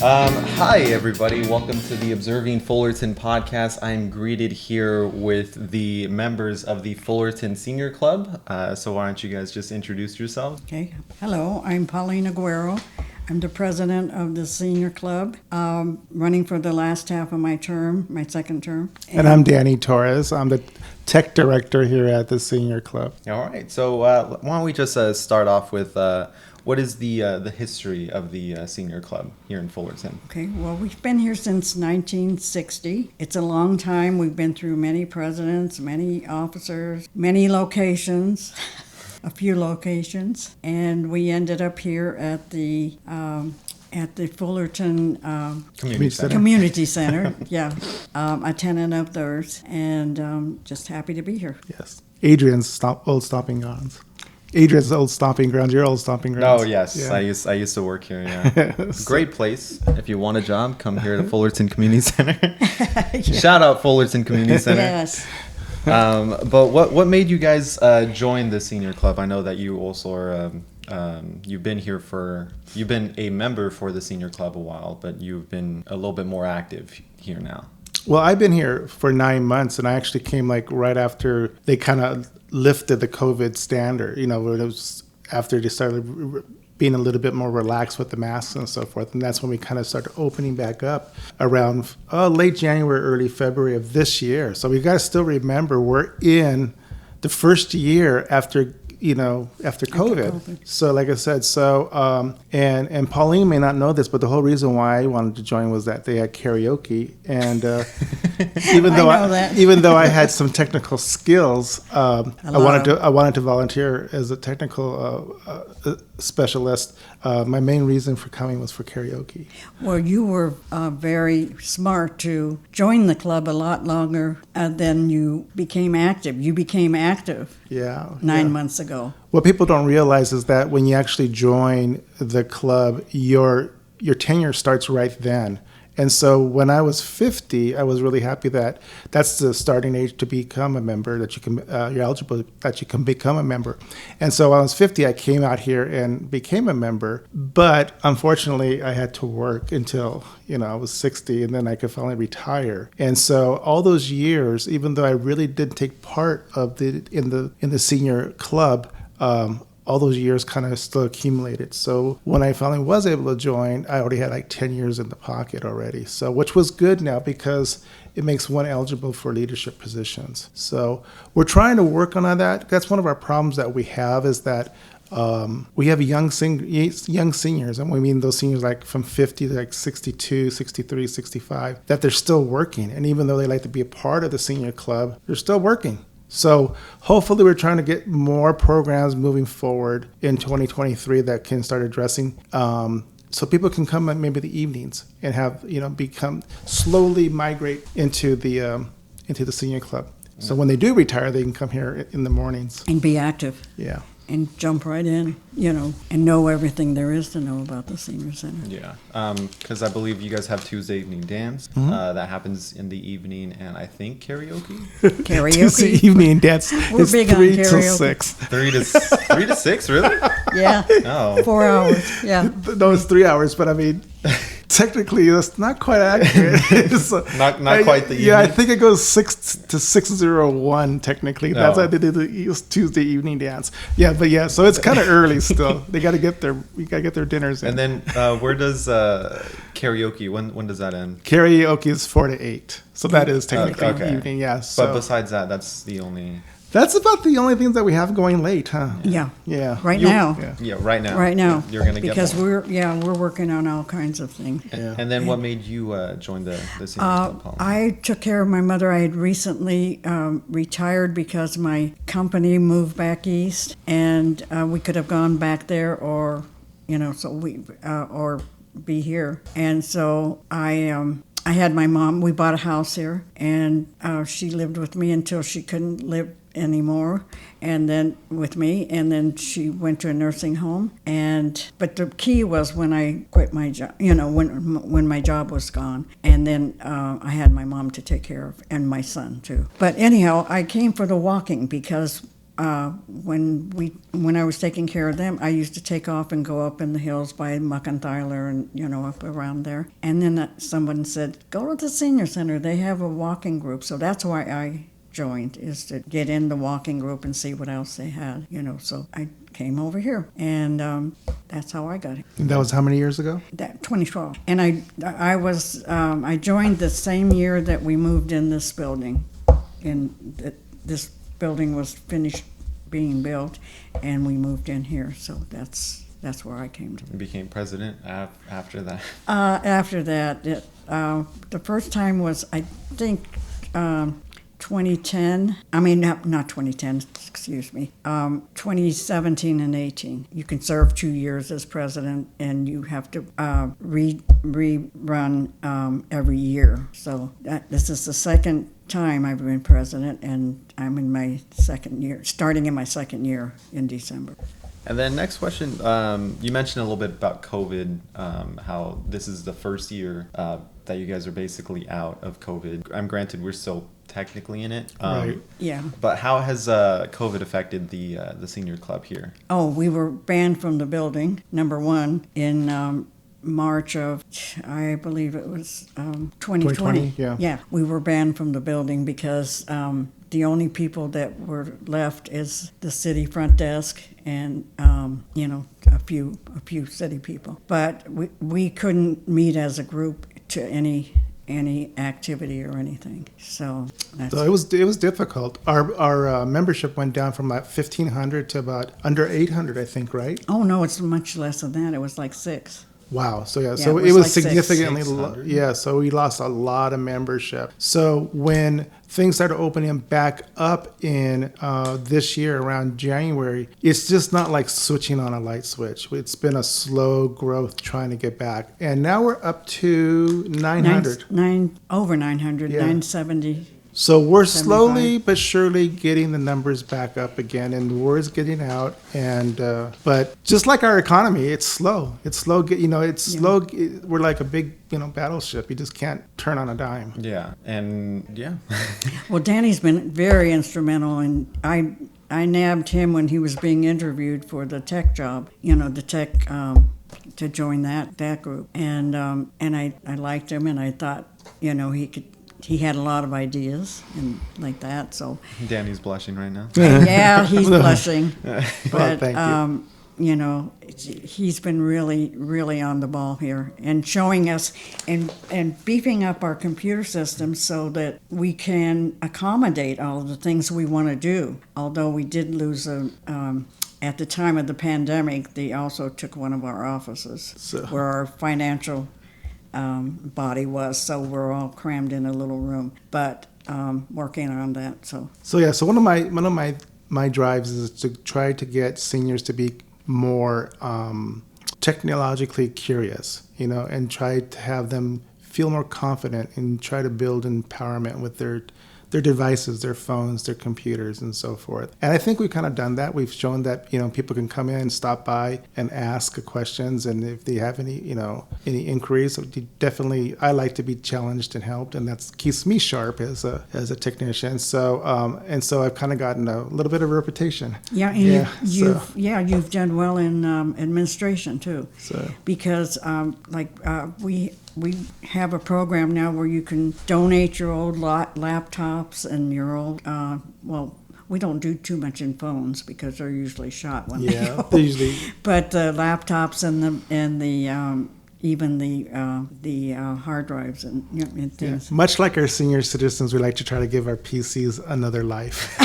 Hi, everybody. Welcome to the Observing Fullerton Podcast. I'm greeted here with the members of the Fullerton Senior Club. So why don't you guys just introduce yourselves? Okay. Hello, I'm Pauline Aguero. I'm the president of the Senior Club, running for the last half of my term, my second term. And I'm Danny Torres. I'm the tech director here at the Senior Club. All right. So why don't we just start off with what is the history of the Senior Club here in Fullerton? Okay, well, we've been here since 1960. It's a long time. We've been through many presidents, many officers, many locations, a few locations, and we ended up here at the Fullerton Community Center. Yeah, a tenant of theirs, and just happy to be here. Yes, Adrian's old stomping grounds. Adrian's old stomping grounds, your old stomping grounds. Oh, yes. Yeah. I used to work here, yeah. Great place. If you want a job, come here to Fullerton Community Center. Yeah. Shout out Fullerton Community Center. Yes. But what made you guys join the Senior Club? I know that you also are, you've been a member for the Senior Club a while, but you've been a little bit more active here now. Well, I've been here for 9 months, and I actually came right after they kind of lifted the COVID standard, it was after they started being a little bit more relaxed with the masks and so forth. And that's when we kind of started opening back up around late January, early February of this year. So we got to still remember we're in the first year after COVID. So like I said, and Pauline may not know this, but the whole reason why I wanted to join was that they had karaoke. And even though I had some technical skills, I wanted to volunteer as a technical specialist. My main reason for coming was for karaoke. Well, you were very smart to join the club a lot longer than you became active. You became active 9 months ago. What people don't realize is that when you actually join the club, your tenure starts right then. And so when I was 50, I was really happy that that's the starting age to become a member, that you can you're eligible, that you can become a member. And so when I was 50, I came out here and became a member. But unfortunately, I had to work until I was 60, and then I could finally retire. And so all those years, even though I really did take part of in the senior club, all those years kind of still accumulated. So when I finally was able to join, I already had 10 years in the pocket already. So which was good now because it makes one eligible for leadership positions. So we're trying to work on that. That's one of our problems that we have is that we have young seniors, and we mean those seniors from 50 to 62, 63, 65, that they're still working. And even though they like to be a part of the senior club, they're still working. So hopefully we're trying to get more programs moving forward in 2023 that can start addressing so people can come at maybe the evenings and have slowly migrate into the senior club. So when they do retire, they can come here in the mornings and be active. Yeah. And jump right in, and know everything there is to know about the senior center. Yeah, because I believe you guys have Tuesday evening dance that happens in the evening, and I think karaoke. Tuesday evening dance. We're big 3 on karaoke. till 6. 3 to 6, really? Yeah. Oh. 4 hours. Yeah. No, it's 3 hours, but I mean. Technically, that's not quite accurate. not quite the evening. Yeah, I think it goes 6 to 6:01 technically. No. That's how they did the Tuesday evening dance. Yeah, but yeah, so it's kind of early still. We got to get their dinners in. And then where does karaoke? When does that end? Karaoke is 4 to 8, so that is technically evening. Yeah. So. But besides that, that's the only. That's about the only things that we have going late, huh? Yeah. Yeah. Right now. Yeah, right now. Right now. You're gonna get because more. we're working on all kinds of things. Yeah. And then what made you join the Senior Club? I took care of my mother. I had recently retired because my company moved back east, and we could have gone back there, or or be here. And so I had my mom. We bought a house here, and she lived with me until she couldn't live anymore, and then with me, and then she went to a nursing home. But the key was when I quit my job, when my job was gone, and then I had my mom to take care of, and my son too. But anyhow, I came for the walking because when I was taking care of them, I used to take off and go up in the hills by Muckenthaler and up around there. And then someone said, "Go to the senior center. They have a walking group." So that's why I joined, is to get in the walking group and see what else they had. So I came over here, and that's how I got it. And that was how many years ago? That 2012, and I joined the same year that we moved in this building, this building was finished being built, and we moved in here. So that's where I came to. You became president after that. After that, the first time was, I think, 2010. I mean, not 2010. Excuse me. 2017 and 18. You can serve 2 years as president, and you have to rerun every year. So this is the second time I've been president, and I'm in my second year, starting in my second year in December. And then next question, you mentioned a little bit about COVID, how this is the first year that you guys are basically out of COVID. I'm granted we're still technically in it. Right. Yeah. But how has COVID affected the senior club here? Oh, we were banned from the building, number one, in March of, I believe it was 2020. Yeah. Yeah, we were banned from the building because the only people that were left is the city front desk and a few city people. But we couldn't meet as a group to any activity or anything. So it was difficult. Our membership went down from like 1,500 to about under 800, I think, right? Oh no, it's much less than that. It was like 6. Wow. So Yeah, so it it was was like significantly 600. so we lost a lot of membership. So when things started opening back up in this year around January, it's just not like switching on a light switch. It's been a slow growth trying to get back. And now we're up to 900. Over 900, Yeah. 970. So we're 75. slowly but surely getting the numbers back up again, and word's getting out. And but just like our economy, it's slow. It's slow. It's slow. We're like a big battleship. You just can't turn on a dime. Yeah, and yeah. Well, Danny's been very instrumental, and I nabbed him when he was being interviewed for the tech job. The tech to join that group, and I liked him, and I thought he had a lot of ideas and like that. So Danny's blushing right now. yeah, he's blushing. Well, thank you. He's been really, really on the ball here and showing us and beefing up our computer system so that we can accommodate all of the things we want to do. Although we did lose at the time of the pandemic, they also took one of our offices where our financial body was, so we're all crammed in a little room, but working on that. So one of my drives is to try to get seniors to be more technologically curious, and try to have them feel more confident and try to build empowerment with their devices, their phones, their computers, and so forth. And I think we've kind of done that. We've shown that, people can come in, stop by, and ask questions. And if they have any inquiries, definitely, I like to be challenged and helped, and that keeps me sharp as a technician. So I've kind of gotten a little bit of a reputation. Yeah, and you've done well in administration too. So because we have a program now where you can donate your old laptops and your old, we don't do too much in phones because they're usually shot when they go. Usually. But the laptops and the hard drives and things. Yeah. Much like our senior citizens, we like to try to give our PCs another life.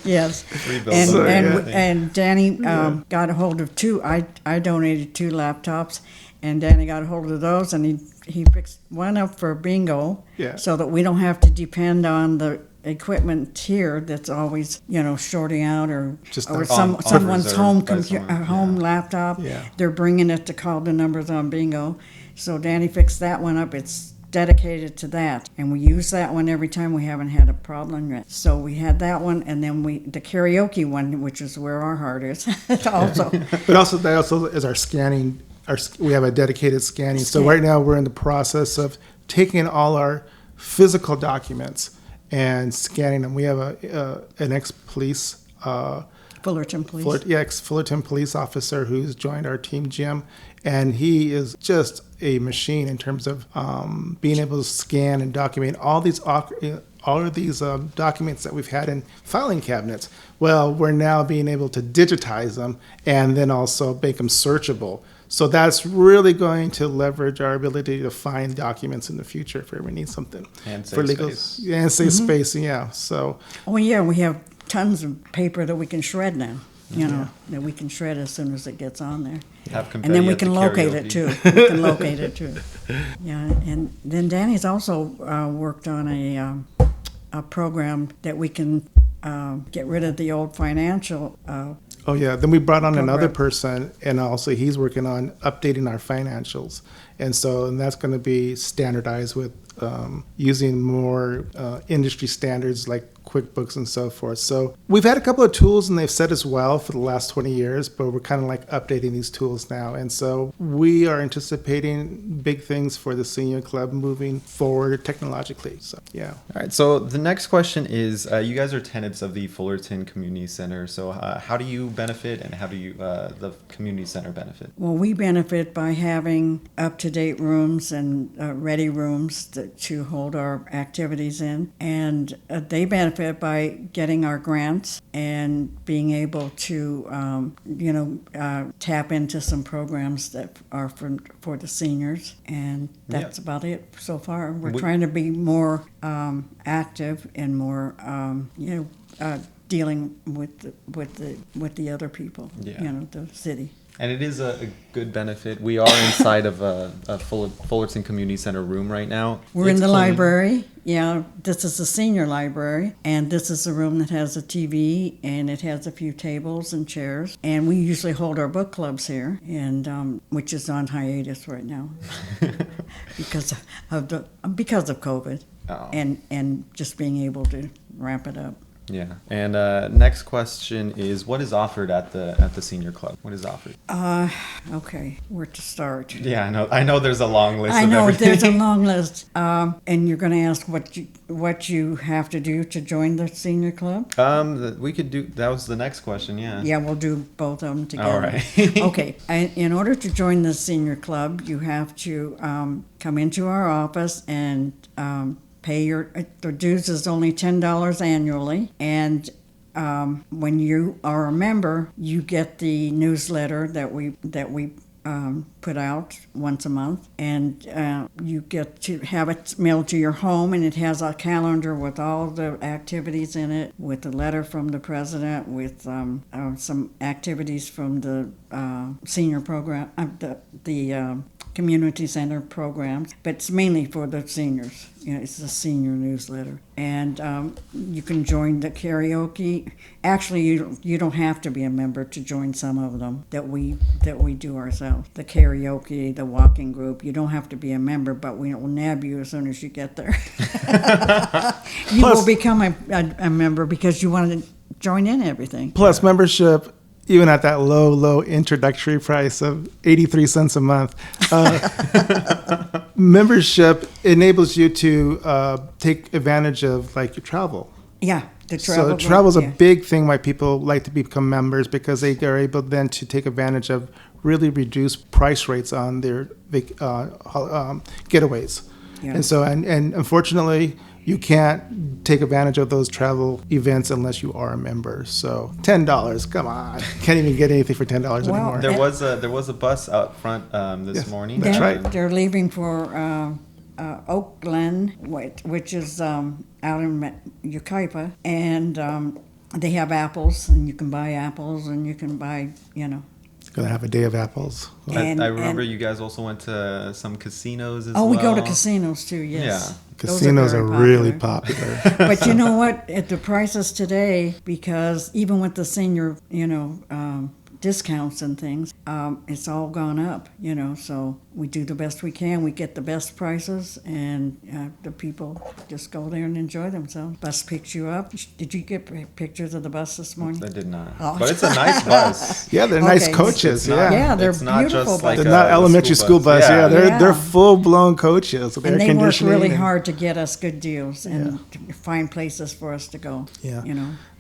yes. And Danny got a hold of 2. I donated 2 laptops. And Danny got a hold of those, and he fixed one up for bingo, so that we don't have to depend on the equipment here that's always, shorting out or someone's home computer, home laptop. Yeah. They're bringing it to call the numbers on bingo. So Danny fixed that one up. It's dedicated to that, and we use that one every time. We haven't had a problem yet. So we had that one, and then the karaoke one, which is where our heart is, also. But that also is our scanning. We have a dedicated scanning. So right now we're in the process of taking all our physical documents and scanning them. We have an ex-police Fullerton Police. Fullerton police officer who's joined our team, Jim, and he is just a machine in terms of being able to scan and document all of these documents that we've had in filing cabinets. Well, we're now being able to digitize them and then also make them searchable. So that's really going to leverage our ability to find documents in the future if we ever need something. And for legal space. Yeah, and save space, yeah. So Oh, yeah, we have tons of paper that we can shred now, that we can shred as soon as it gets on there. And then we can locate it, too. We can locate it, too. Yeah, and then Danny's also worked on a program that we can get rid of the old financial oh yeah, then we brought on another program. person, and also he's working on updating our financials, and that's going to be standardized with using more industry standards like QuickBooks and so forth. So we've had a couple of tools, and they've served us well for the last 20 years, but we're kind of like updating these tools now, and so we are anticipating big things for the senior club moving forward technologically. So yeah. All right. So the next question is, you guys are tenants of the Fullerton Community Center. So how do you benefit, and how do you the community center benefit? Well, we benefit by having up-to-date rooms and ready rooms to hold our activities in, and they benefit by getting our grants and being able to, tap into some programs that are for the seniors, and that's about it so far. We're trying to be more active and more, dealing with the other people, the city. And it is a good benefit. We are inside of a Fullerton Community Center room right now. We're in the library. Yeah, this is the senior library, and this is a room that has a TV, and it has a few tables and chairs. And we usually hold our book clubs here, and which is on hiatus right now because of COVID, and just being able to wrap it up. Yeah. And next question is, what is offered at the senior club? What is offered? Okay, where to start? Yeah, I know there's a long list. I know of everything. there's a long list. And you're going to ask what you have to do to join the senior club? We could do. That was the next question. Yeah. Yeah, we'll do both of them together. All right. Okay. In order to join the senior club, you have to come into our office and pay the dues is only $10 annually, and when you are a member, you get the newsletter that we put out once a month, and you get to have it mailed to your home, and it has a calendar with all the activities in it, with a letter from the president, with some activities from the senior program, the community center programs, but it's mainly for the seniors. It's a senior newsletter, and you can join the karaoke. Actually, you don't have to be a member to join some of them that we do ourselves. The karaoke, the walking group. You don't have to be a member, but we will nab you as soon as you get there. You will become a member because you want to join in everything. Plus membership. Even at that low introductory price of 83 cents a month, membership enables you to take advantage of like your travel. Yeah, the travel. So travel is a big thing why people like to become members, because they are able then to take advantage of really reduced price rates on their getaways. Yeah. And so, and unfortunately, you can't take advantage of those travel events unless you are a member. So $10, come on, can't even get anything for $10 anymore. There was a bus out front this morning. That's right. They're leaving for Oak Glen, which is out in Yucaipa, and they have apples, and you can buy apples, and you can buy, Gonna have a day of apples. I remember you guys also went to some casinos as well. Oh, we go to casinos too, yes. Yeah. Casinos are really popular. But you know what? At the prices today, because even with the senior, discounts and things, it's all gone up, so we do the best we can. We get the best prices, and the people just go there and enjoy themselves. Bus picks you up. Did you get pictures of the bus this morning? I did not. Oh. But it's a nice bus. Yeah, they're nice coaches. Yeah, they're it's not beautiful just like they're not elementary school bus. Yeah, they're full-blown coaches. And they work really hard to get us good deals and to find places for us to go. Yeah.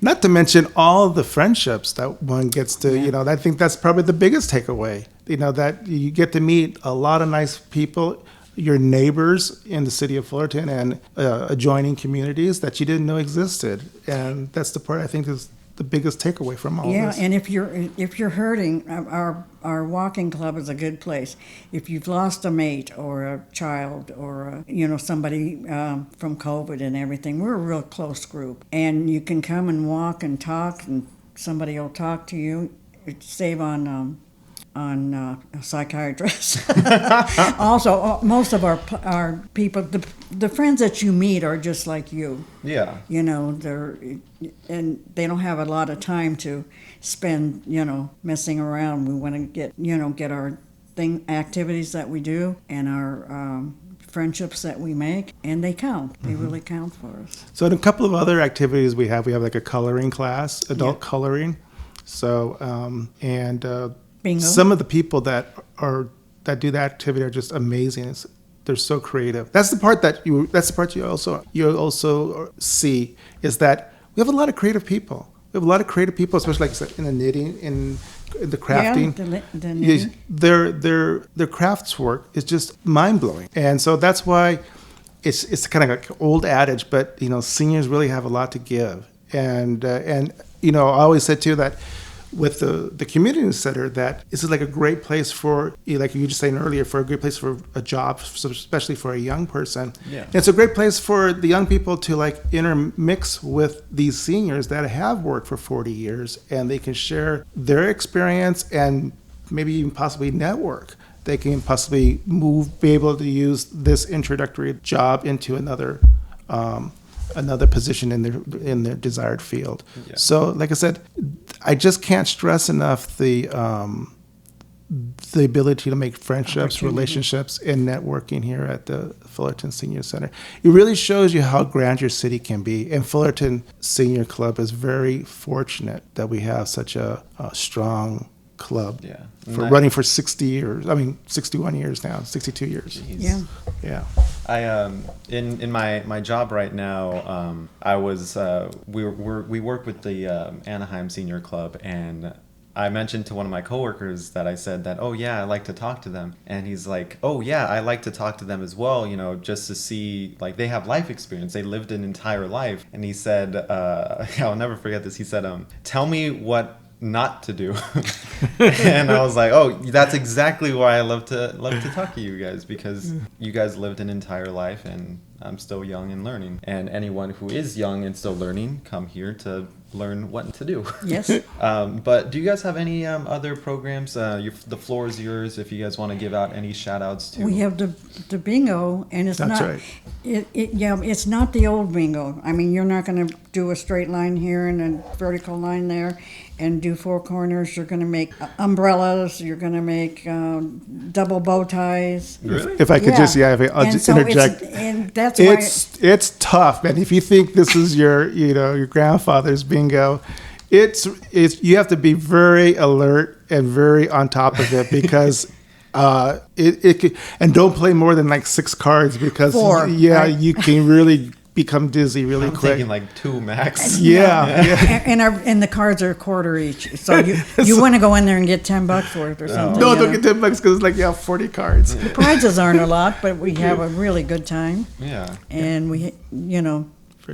Not to mention all the friendships that one gets to, I think that's probably the biggest takeaway, that you get to meet a lot of nice people, your neighbors in the city of Fullerton and adjoining communities that you didn't know existed. And that's the part I think is the biggest takeaway from all this. Yeah, and if you're hurting, our walking club is a good place. If you've lost a mate or a child or somebody from COVID and everything, we're a real close group, and you can come and walk and talk, and somebody will talk to you. Save on psychiatrists. Also, most of our people, the friends that you meet are just like you. Yeah. And they don't have a lot of time to spend, messing around. We want to get our activities that we do and our friendships that we make, and they count. They really count for us. So in a couple of other activities we have like a coloring class, adult coloring. So, Bingo. Some of the people that do that activity are just amazing. They're so creative. That's the part you also see is that we have a lot of creative people. We have a lot of creative people, especially like I said, in the knitting, in the crafting. Yeah, their crafts work is just mind blowing, and so that's why it's kind of like an old adage, but seniors really have a lot to give, and I always said too that with the community center that this is like a great place for, like you were just saying earlier, for a great place for a job, especially for a young person. Yeah. And it's a great place for the young people to like intermix with these seniors that have worked for 40 years, and they can share their experience and maybe even possibly network. They can possibly be able to use this introductory job into another position in their desired field. Yeah. So, like I said, I just can't stress enough the ability to make friendships, relationships, and networking here at the Fullerton Senior Center. It really shows you how grand your city can be. And Fullerton Senior Club is very fortunate that we have such a strong club. Yeah. For running for 60 years. I mean, 61 years now, 62 years. Jeez. Yeah. I in my job right now, I was we work with the Anaheim Senior Club, and I mentioned to one of my coworkers that I said that, oh yeah, I like to talk to them, and he's like, oh yeah, I like to talk to them as well, just to see, like, they have life experience, they lived an entire life, and he said, I'll never forget this. He said, tell me what not to do. And I was like, oh, that's exactly why I love to talk to you guys, because you guys lived an entire life, and I'm still young and learning, and anyone who is young and still learning, come here to learn what to do. Yes. But do you guys have any other programs? The floor is yours if you guys want to give out any shout outs to. We have the bingo, and it's That's not right. It's not the old bingo. I mean, you're not going to do a straight line here and a vertical line there and do four corners. You're going to make umbrellas, you're going to make double bow ties. Really? If I could I'll just interject. And that's why it's tough, man. If you think this is your grandfather's bingo, it's you have to be very alert and very on top of it, because it could, and don't play more than like 6 cards, because Four, right? You can really become dizzy really I'm quick. thinking like 2 max. Yeah. And the cards are a quarter each, so you want to go in there and get $10 for it or something. No, don't get $10 because it's like 40 cards. The prizes aren't a lot, but we have a really good time. Yeah. And we,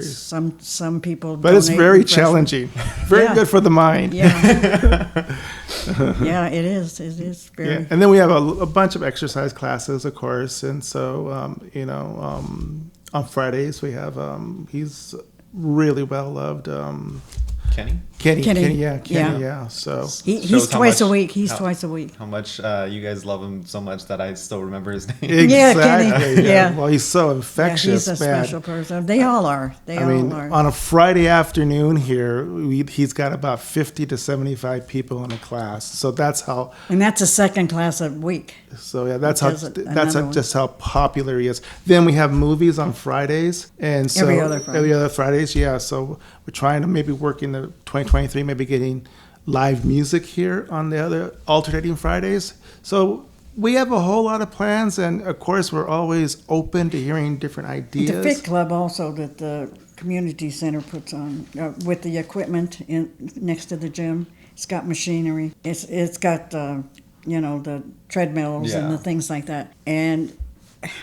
some people. But it's very challenging. Very good for the mind. Yeah. Yeah, it is. It is very. Yeah. And then we have a bunch of exercise classes, of course, and so on Fridays we have he's really well loved. Kenny? Kenny, Kenny, yeah. So he's Shows how twice a much- week. He's how- twice a week. How much you guys love him so much that I still remember his name. Yeah, Kenny. exactly. Yeah. Well, he's so Yeah, infectious, he's a man. special person. They all are. They I all mean, are. on a Friday afternoon here, he's got about 50 to 75 people in a class. So that's how. And that's a second class a week. So yeah, that's how. Does it- That's another one. just how popular he is. Then we have movies on Fridays, and so Every other Friday. every other Fridays, yeah. So we're trying to maybe work in the 2023, maybe getting live music here on the other alternating Fridays. So we have a whole lot of plans, and of course, we're always open to hearing different ideas. The Fit Club also that the community center puts on with the equipment next to the gym. It's got machinery. It's got the treadmills and Yeah. the things like that. And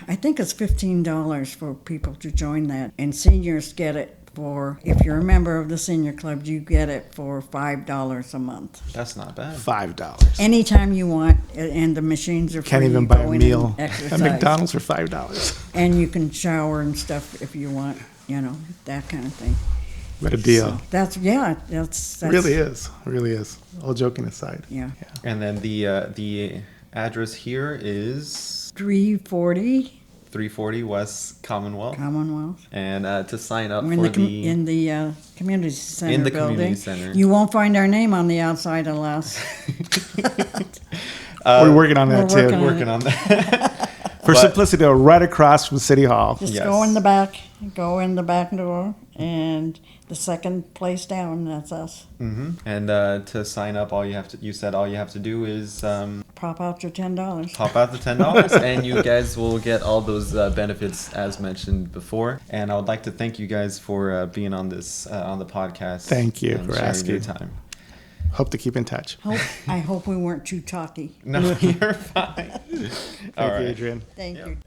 I think it's $15 for people to join that, and seniors get it for. If you're a member of the senior club, you get it for $5 a month. That's not bad. $5. Anytime you want, and the machines are free. Can't even You buy go a in meal and at exercise. McDonald's for $5. And you can shower and stuff if you want, that kind of thing. What a deal! So that's Really is. All joking aside. Yeah. And then the address here is 340 340 West Commonwealth. Commonwealth. And to sign up We're for in the community center in the building. community center. You won't find our name on the outside unless We're working on that we're too. working on that. For But- simplicity, though, right across from City Hall. just Yes. go in the back door, and the second place down, that's us. And to sign up, all you have to do is Pop out your $10. pop out the $10, and you guys will get all those benefits as mentioned before. And I would like to thank you guys for being on this on the podcast. Thank you and for sharing asking. your time. Hope to keep in touch. I hope we weren't too talky. No, you're fine. Thank All you, right. Adrian. Thank you.